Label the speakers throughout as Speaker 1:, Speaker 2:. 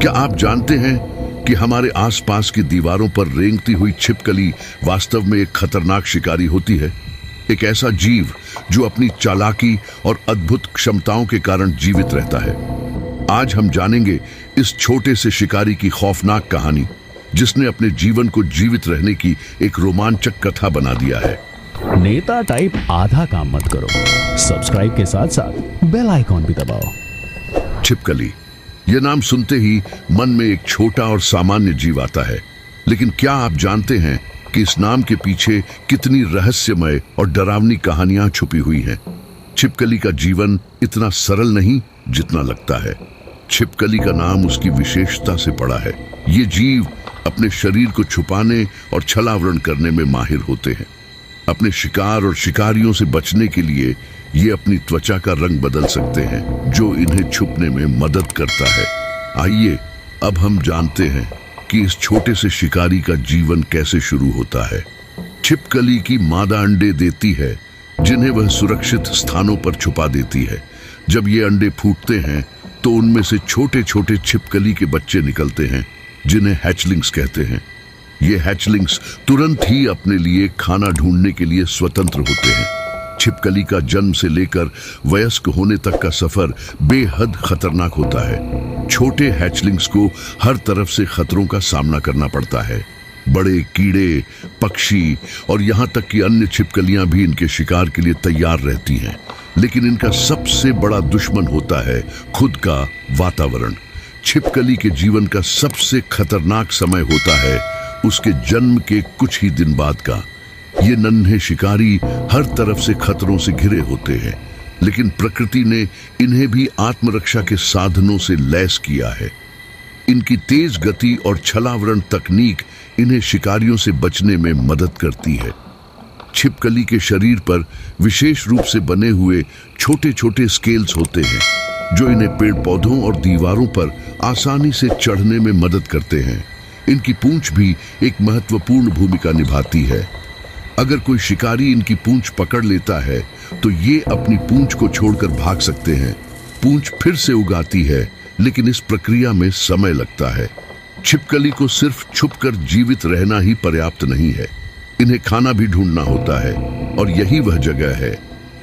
Speaker 1: क्या आप जानते हैं कि हमारे आसपास की दीवारों पर रेंगती हुई छिपकली वास्तव में एक खतरनाक शिकारी होती है? एक ऐसा जीव जो अपनी चालाकी और अद्भुत क्षमताओं के कारण जीवित रहता है। आज हम जानेंगे इस छोटे से शिकारी की खौफनाक कहानी, जिसने अपने जीवन को जीवित रहने की एक रोमांचक कथा बना दिया है।
Speaker 2: नेता टाइप आधा काम मत करो, सब्सक्राइब के साथ साथ बेल आइकॉन भी दबाओ।
Speaker 1: छिपकली, यह नाम सुनते ही मन में एक छोटा और सामान्य जीव आता है, लेकिन क्या आप जानते हैं कि इस नाम के पीछे कितनी रहस्यमय और डरावनी कहानियां छुपी हुई हैं? छिपकली का जीवन इतना सरल नहीं जितना लगता है। छिपकली का नाम उसकी विशेषता से पड़ा है। ये जीव अपने शरीर को छुपाने और छलावरण करने में माहिर होते हैं। अपने शिकार और शिकारियों से बचने के लिए ये अपनी त्वचा का रंग बदल सकते हैं, जो इन्हें छुपने में मदद करता है। आइए अब हम जानते हैं कि इस छोटे से शिकारी का जीवन कैसे शुरू होता है। छिपकली की मादा अंडे देती है, जिन्हें वह सुरक्षित स्थानों पर छुपा देती है। जब ये अंडे फूटते हैं तो उनमें से छोटे छोटे छिपकली के बच्चे निकलते हैं, जिन्हें हैचलिंग्स कहते हैं। ये हैचलिंग्स तुरंत ही अपने लिए खाना ढूंढने के लिए स्वतंत्र होते हैं। छिपकली का जन्म से लेकर वयस्क होने तक का सफर बेहद खतरनाक होता है। छोटे हैचलिंग्स को हर तरफ से खतरों का सामना करना पड़ता है। बड़े कीड़े, पक्षी और यहाँ तक कि अन्य छिपकलियां भी इनके शिकार के लिए तैयार रहती हैं। लेकिन इनका सबसे बड़ा दुश्मन होता है खुद का वातावरण। छिपकली के जीवन का सबसे खतरनाक समय होता है उसके जन्म के कुछ ही दिन बाद का। ये नन्हे शिकारी हर तरफ से खतरों से घिरे होते हैं, लेकिन प्रकृति ने इन्हें भी आत्मरक्षा के साधनों से लैस किया है। इनकी तेज गति और छलावरण तकनीक इन्हें शिकारियों से बचने में मदद करती है। छिपकली के शरीर पर विशेष रूप से बने हुए छोटे छोटे स्केल्स होते हैं, जो इन्हें पेड़ पौधों और दीवारों पर आसानी से चढ़ने में मदद करते हैं। इनकी पूंछ भी एक महत्वपूर्ण भूमिका निभाती है। अगर कोई शिकारी इनकी पूंछ पकड़ लेता है तो ये अपनी पूंछ को छोड़कर भाग सकते हैं। पूंछ फिर से उगाती है, लेकिन इस प्रक्रिया में समय लगता है। छिपकली को सिर्फ छुपकर जीवित रहना ही पर्याप्त नहीं है, इन्हें खाना भी ढूंढना होता है। और यही वह जगह है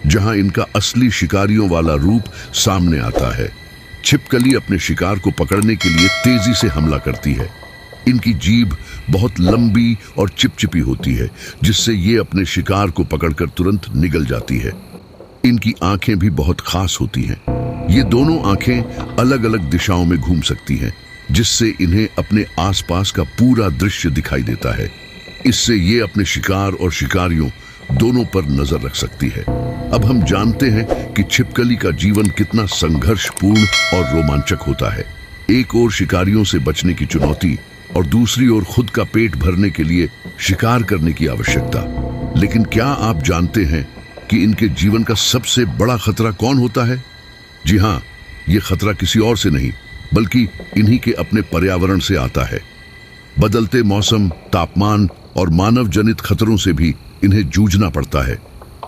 Speaker 1: जहां इनका असली शिकारियों वाला रूप सामने आता है। छिपकली अपने शिकार को पकड़ने के लिए तेजी से हमला करती है। इनकी जीभ बहुत लंबी और चिपचिपी होती है, जिससे ये अपने शिकार को पकड़कर तुरंत निगल जाती है। इनकी आंखें भी बहुत खास होती हैं। ये दोनों आंखें अलग अलग दिशाओं में घूम सकती हैं, जिससे इन्हें अपने आसपास का पूरा दृश्य दिखाई देता है। इससे ये अपने शिकार और शिकारियों दोनों पर नजर रख सकती है। अब हम जानते हैं कि छिपकली का जीवन कितना संघर्षपूर्ण और रोमांचक होता है। एक ओर शिकारियों से बचने की चुनौती और दूसरी ओर खुद का पेट भरने के लिए शिकार करने की आवश्यकता। लेकिन क्या आप जानते हैं कि इनके जीवन का सबसे बड़ा खतरा कौन होता है? जी हाँ, ये खतरा किसी और से नहीं, बल्कि इन्हीं के अपने पर्यावरण से आता है। बदलते मौसम, तापमान और मानव जनित खतरों से भी इन्हें जूझना पड़ता है।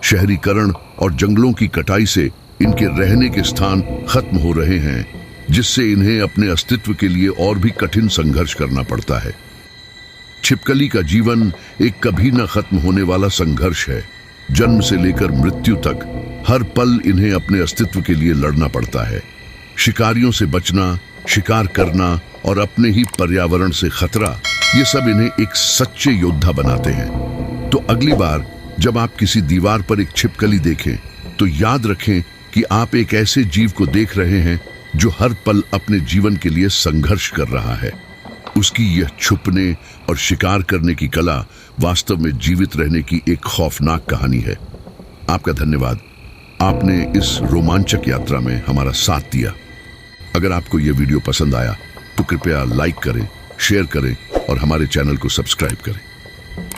Speaker 1: शहरीकरण और जंगलों की कटाई से इनके रहने के स्थान खत्म हो रहे हैं, जिससे इन्हें अपने अस्तित्व के लिए और भी कठिन संघर्ष करना पड़ता है। छिपकली का जीवन एक कभी न खत्म होने वाला संघर्ष है। जन्म से लेकर मृत्यु तक हर पल इन्हें अपने अस्तित्व के लिए लड़ना पड़ता है। शिकारियों से बचना, शिकार करना और अपने ही पर्यावरण से खतरा, ये सब इन्हें एक सच्चे योद्धा बनाते हैं। तो अगली बार जब आप किसी दीवार पर एक छिपकली देखें, तो याद रखें कि आप एक ऐसे जीव को देख रहे हैं जो हर पल अपने जीवन के लिए संघर्ष कर रहा है। उसकी यह छुपने और शिकार करने की कला वास्तव में जीवित रहने की एक खौफनाक कहानी है। आपका धन्यवाद, आपने इस रोमांचक यात्रा में हमारा साथ दिया। अगर आपको यह वीडियो पसंद आया तो कृपया लाइक करें, शेयर करें और हमारे चैनल को सब्सक्राइब करें।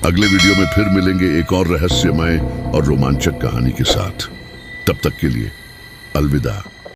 Speaker 1: अगले वीडियो में फिर मिलेंगे एक और रहस्यमय और रोमांचक कहानी के साथ। तब तक के लिए अलविदा।